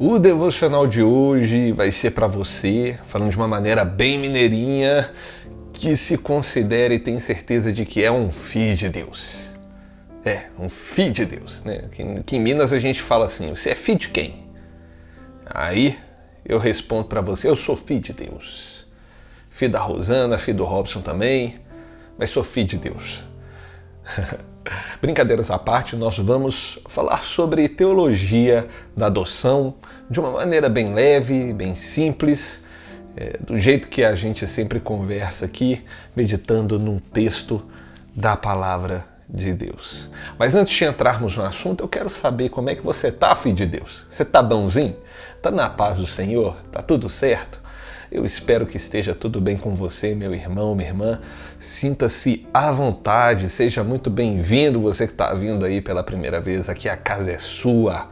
O devocional de hoje vai ser para você, falando de uma maneira bem mineirinha, que se considere e tem certeza de que é um filho de Deus. É, um filho de Deus, né? Que em Minas a gente fala assim, você é filho de quem? Aí eu respondo para você, eu sou filho de Deus. Filho da Rosana, filho do Robson também, mas sou filho de Deus. Brincadeiras à parte, nós vamos falar sobre teologia da adoção de uma maneira bem leve, bem simples, do jeito que a gente sempre conversa aqui, meditando num texto da palavra de Deus. Mas antes de entrarmos no assunto, eu quero saber como é que você está, filho de Deus. Você está bonzinho? Está na paz do Senhor? Está tudo certo? Eu espero que esteja tudo bem com você, meu irmão, minha irmã. Sinta-se à vontade, seja muito bem-vindo, você que está vindo aí pela primeira vez. Aqui a casa é sua.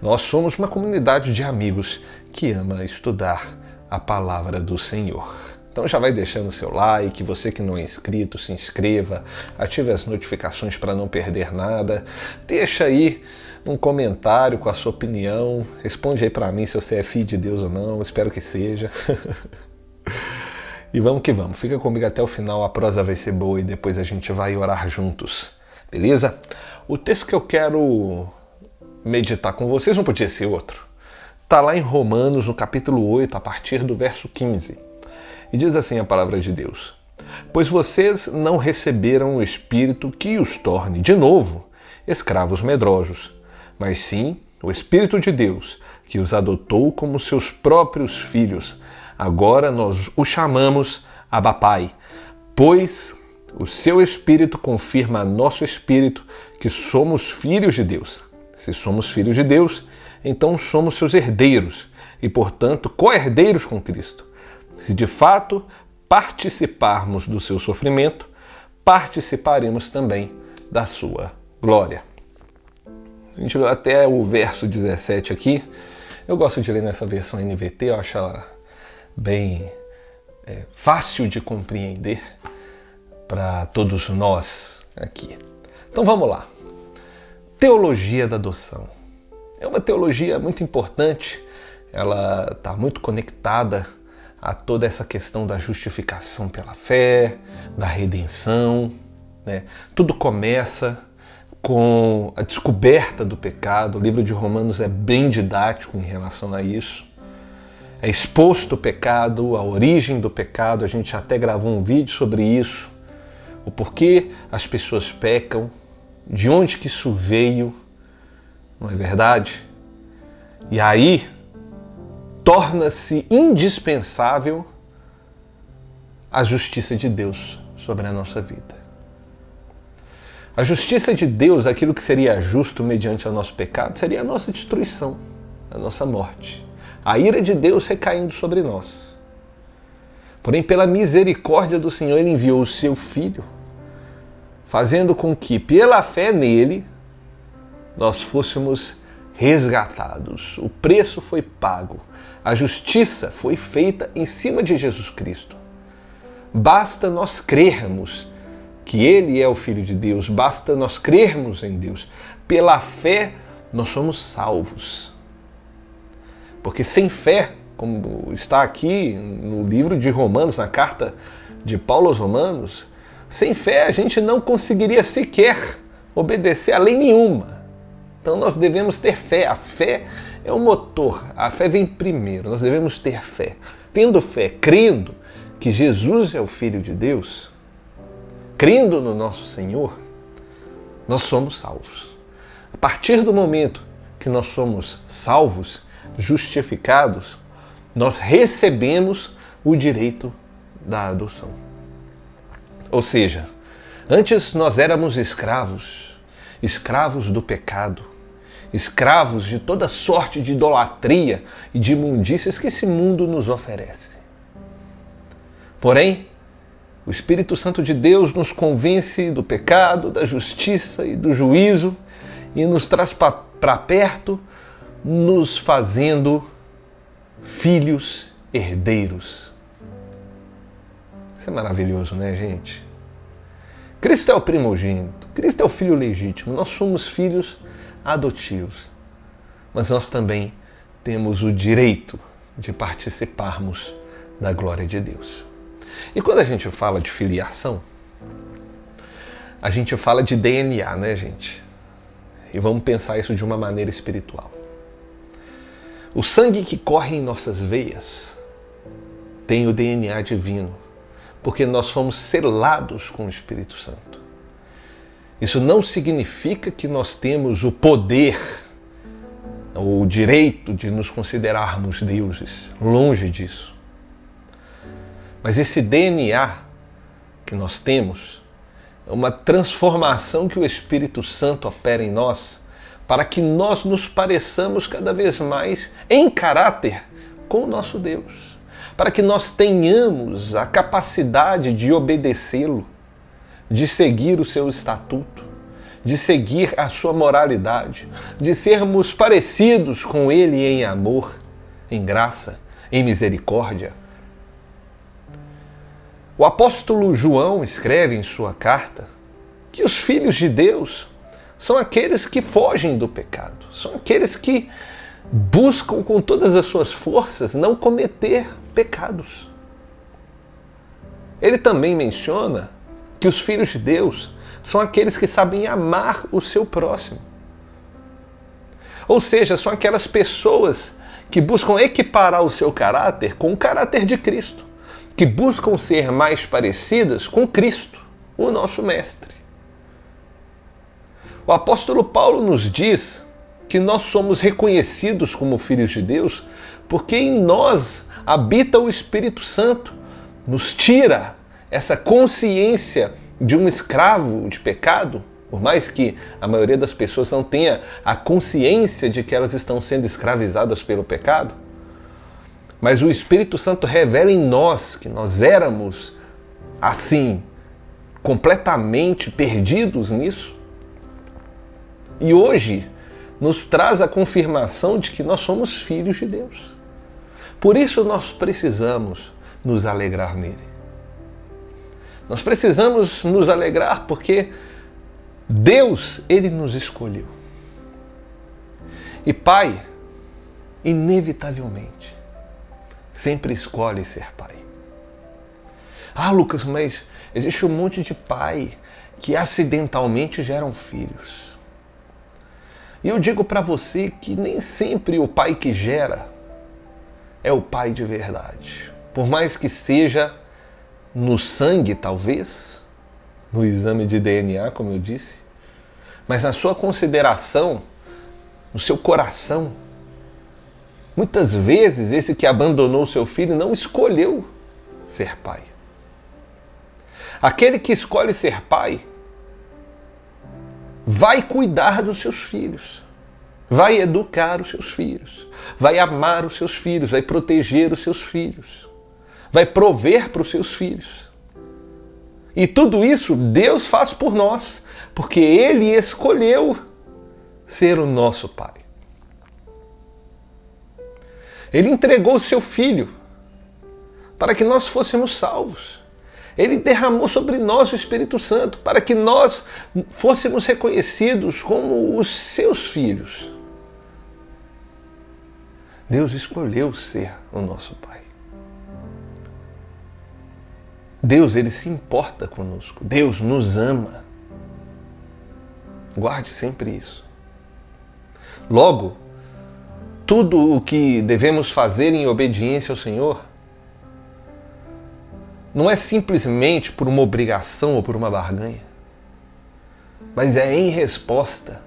Nós somos uma comunidade de amigos que ama estudar a palavra do Senhor. Então já vai deixando o seu like, você que não é inscrito, se inscreva, ative as notificações para não perder nada. Deixa aí um comentário com a sua opinião, responde aí para mim se você é filho de Deus ou não, espero que seja. E vamos que vamos, fica comigo até o final, a prosa vai ser boa e depois a gente vai orar juntos, beleza? O texto que eu quero meditar com vocês não podia ser outro. Está lá em Romanos, no capítulo 8, a partir do verso 15. E diz assim a palavra de Deus: pois vocês não receberam o Espírito que os torne, de novo, escravos medrosos, mas sim o Espírito de Deus, que os adotou como seus próprios filhos. Agora nós o chamamos Abba Pai, pois o seu Espírito confirma a nosso Espírito que somos filhos de Deus. Se somos filhos de Deus, então somos seus herdeiros e, portanto, co-herdeiros com Cristo. Se de fato participarmos do seu sofrimento, participaremos também da sua glória. A gente leu até o verso 17 aqui. Eu gosto de ler nessa versão NVT, eu acho ela bem fácil de compreender para todos nós aqui. Então vamos lá. Teologia da adoção. É uma teologia muito importante, ela está muito conectada a toda essa questão da justificação pela fé, da redenção, né? Tudo começa com a descoberta do pecado. O livro de Romanos é bem didático em relação a isso. É exposto o pecado, a origem do pecado, a gente até gravou um vídeo sobre isso, o porquê as pessoas pecam, de onde que isso veio, não é verdade? E aí torna-se indispensável a justiça de Deus sobre a nossa vida. A justiça de Deus, aquilo que seria justo mediante o nosso pecado, seria a nossa destruição, a nossa morte. A ira de Deus recaindo sobre nós. Porém, pela misericórdia do Senhor, Ele enviou o seu Filho, fazendo com que, pela fé nele, nós fôssemos resgatados. O preço foi pago. A justiça foi feita em cima de Jesus Cristo. Basta nós crermos que Ele é o Filho de Deus, basta nós crermos em Deus. Pela fé, nós somos salvos. Porque sem fé, como está aqui no livro de Romanos, na carta de Paulo aos Romanos, sem fé a gente não conseguiria sequer obedecer a lei nenhuma. Então nós devemos ter fé. A fé é o motor, a fé vem primeiro, nós devemos ter fé. Tendo fé, crendo que Jesus é o Filho de Deus, crendo no nosso Senhor, nós somos salvos. A partir do momento que nós somos salvos, justificados, nós recebemos o direito da adoção. Ou seja, antes nós éramos escravos, escravos do pecado, escravos de toda sorte de idolatria e de imundícias que esse mundo nos oferece. Porém, o Espírito Santo de Deus nos convence do pecado, da justiça e do juízo e nos traz para perto, nos fazendo filhos herdeiros. Isso é maravilhoso, né, gente? Cristo é o primogênito, Cristo é o filho legítimo, nós somos filhos adotivos, mas nós também temos o direito de participarmos da glória de Deus. E quando a gente fala de filiação, a gente fala de DNA, né, gente? E vamos pensar isso de uma maneira espiritual. O sangue que corre em nossas veias tem o DNA divino, porque nós fomos selados com o Espírito Santo. Isso não significa que nós temos o poder ou o direito de nos considerarmos deuses, longe disso. Mas esse DNA que nós temos é uma transformação que o Espírito Santo opera em nós para que nós nos pareçamos cada vez mais em caráter com o nosso Deus, para que nós tenhamos a capacidade de obedecê-lo, de seguir o seu estatuto, de seguir a sua moralidade, de sermos parecidos com ele em amor, em graça, em misericórdia. O apóstolo João escreve em sua carta que os filhos de Deus são aqueles que fogem do pecado, são aqueles que buscam com todas as suas forças não cometer pecados. Ele também menciona que os filhos de Deus são aqueles que sabem amar o seu próximo. Ou seja, são aquelas pessoas que buscam equiparar o seu caráter com o caráter de Cristo, que buscam ser mais parecidas com Cristo, o nosso Mestre. O apóstolo Paulo nos diz que nós somos reconhecidos como filhos de Deus porque em nós habita o Espírito Santo, nos tira essa consciência de um escravo de pecado, por mais que a maioria das pessoas não tenha a consciência de que elas estão sendo escravizadas pelo pecado. Mas o Espírito Santo revela em nós que nós éramos assim, completamente perdidos nisso. E hoje nos traz a confirmação de que nós somos filhos de Deus. Por isso nós precisamos nos alegrar nele. Nós precisamos nos alegrar porque Deus, ele nos escolheu. E pai, inevitavelmente, sempre escolhe ser pai. Ah, Lucas, mas existe um monte de pai que acidentalmente geram filhos. E eu digo para você que nem sempre o pai que gera é o pai de verdade. Por mais que seja no sangue, talvez, no exame de DNA, como eu disse, mas na sua consideração, no seu coração, muitas vezes esse que abandonou seu filho não escolheu ser pai. Aquele que escolhe ser pai vai cuidar dos seus filhos, vai educar os seus filhos, vai amar os seus filhos, vai proteger os seus filhos, vai prover para os seus filhos. E tudo isso Deus faz por nós, porque Ele escolheu ser o nosso Pai. Ele entregou o seu Filho para que nós fôssemos salvos. Ele derramou sobre nós o Espírito Santo para que nós fôssemos reconhecidos como os seus filhos. Deus escolheu ser o nosso Pai. Deus, ele se importa conosco. Deus nos ama. Guarde sempre isso. Logo, tudo o que devemos fazer em obediência ao Senhor não é simplesmente por uma obrigação ou por uma barganha, mas é em resposta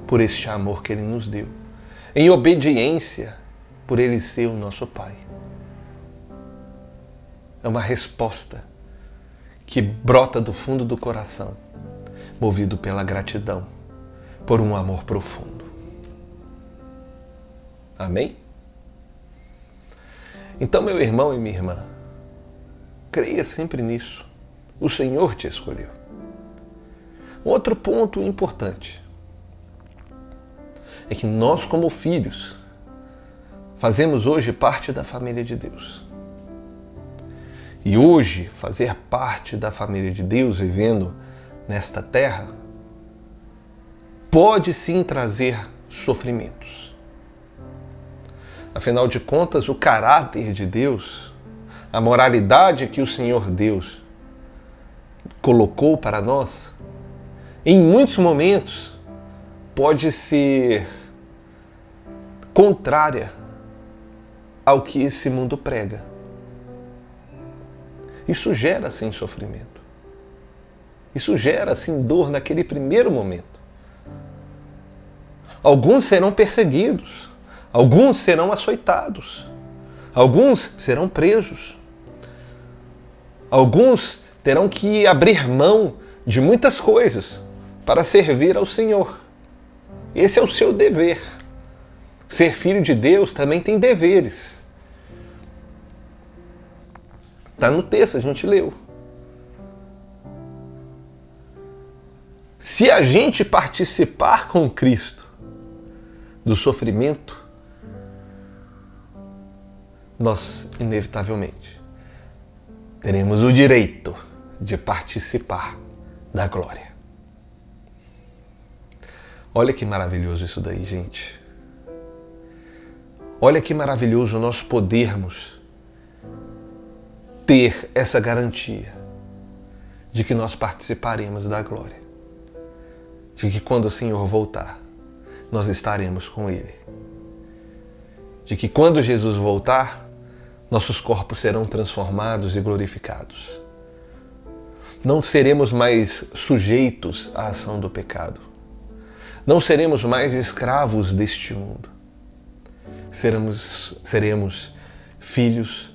por este amor que Ele nos deu, em obediência por Ele ser o nosso Pai. É uma resposta que brota do fundo do coração, movido pela gratidão, por um amor profundo. Amém? Então, meu irmão e minha irmã, creia sempre nisso. O Senhor te escolheu. Outro ponto importante é que nós, como filhos, fazemos hoje parte da família de Deus. E hoje, fazer parte da família de Deus, vivendo nesta terra, pode sim trazer sofrimentos. Afinal de contas, o caráter de Deus, a moralidade que o Senhor Deus colocou para nós, em muitos momentos pode ser contrária ao que esse mundo prega. Isso gera, sim, sofrimento. Isso gera, sim, dor naquele primeiro momento. Alguns serão perseguidos, alguns serão açoitados, alguns serão presos, alguns terão que abrir mão de muitas coisas para servir ao Senhor. Esse é o seu dever. Ser filho de Deus também tem deveres. Está no texto, a gente leu. Se a gente participar com Cristo do sofrimento, nós, inevitavelmente, teremos o direito de participar da glória. Olha que maravilhoso isso daí, gente. Olha que maravilhoso nós podermos ter essa garantia de que nós participaremos da glória. De que quando o Senhor voltar, nós estaremos com Ele. De que quando Jesus voltar, nossos corpos serão transformados e glorificados. Não seremos mais sujeitos à ação do pecado. Não seremos mais escravos deste mundo. Seremos filhos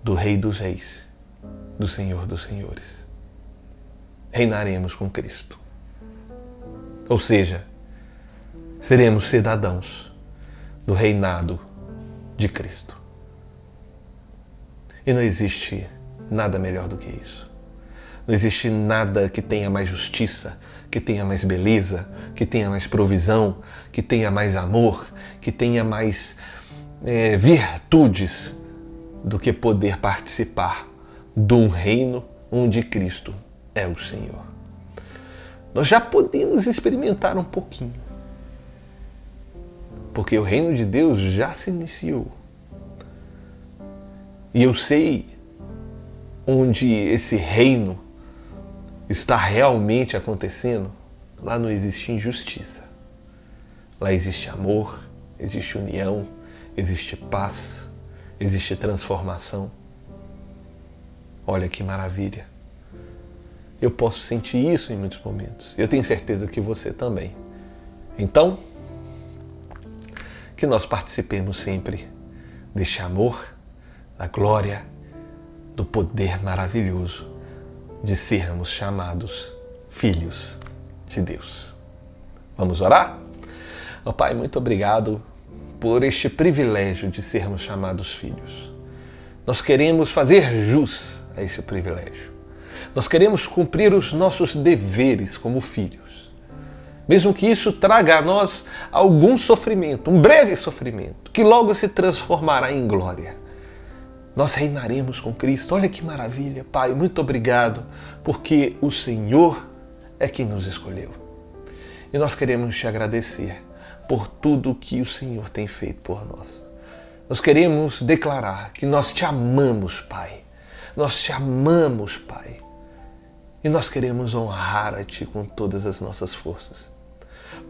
do Rei dos Reis, do Senhor dos Senhores. Reinaremos com Cristo. Ou seja, seremos cidadãos do reinado de Cristo. E não existe nada melhor do que isso. Não existe nada que tenha mais justiça, que tenha mais beleza, que tenha mais provisão, que tenha mais amor, que tenha mais virtudes do que poder participar de um reino onde Cristo é o Senhor. Nós já podemos experimentar um pouquinho, porque o reino de Deus já se iniciou. E eu sei onde esse reino está realmente acontecendo. Lá não existe injustiça. Lá existe amor, existe união, existe paz, existe transformação. Olha que maravilha. Eu posso sentir isso em muitos momentos. Eu tenho certeza que você também. Então, que nós participemos sempre deste amor, da glória, do poder maravilhoso de sermos chamados filhos de Deus. Vamos orar? Oh, Pai, muito obrigado por este privilégio de sermos chamados filhos. Nós queremos fazer jus a esse privilégio. Nós queremos cumprir os nossos deveres como filhos. Mesmo que isso traga a nós algum sofrimento, um breve sofrimento, que logo se transformará em glória. Nós reinaremos com Cristo. Olha que maravilha, Pai. Muito obrigado, porque o Senhor é quem nos escolheu. E nós queremos te agradecer por tudo que o Senhor tem feito por nós. Nós queremos declarar que nós te amamos, Pai. Nós te amamos, Pai. E nós queremos honrar a Ti com todas as nossas forças.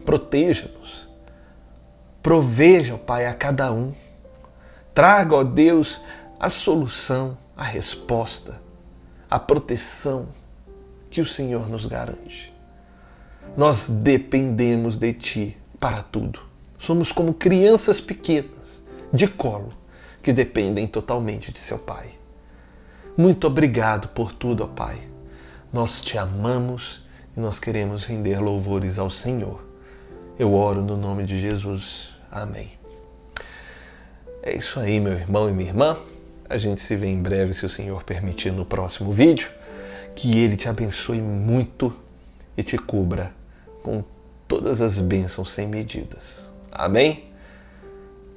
Proteja-nos. Proveja, Pai, a cada um. Traga, ó Deus, a solução, a resposta, a proteção que o Senhor nos garante. Nós dependemos de Ti para tudo. Somos como crianças pequenas, de colo, que dependem totalmente de seu Pai. Muito obrigado por tudo, ó Pai. Nós te amamos e nós queremos render louvores ao Senhor. Eu oro no nome de Jesus. Amém. É isso aí, meu irmão e minha irmã. A gente se vê em breve, se o Senhor permitir, no próximo vídeo. Que Ele te abençoe muito e te cubra com todas as bênçãos sem medidas. Amém?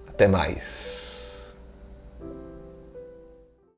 Até mais.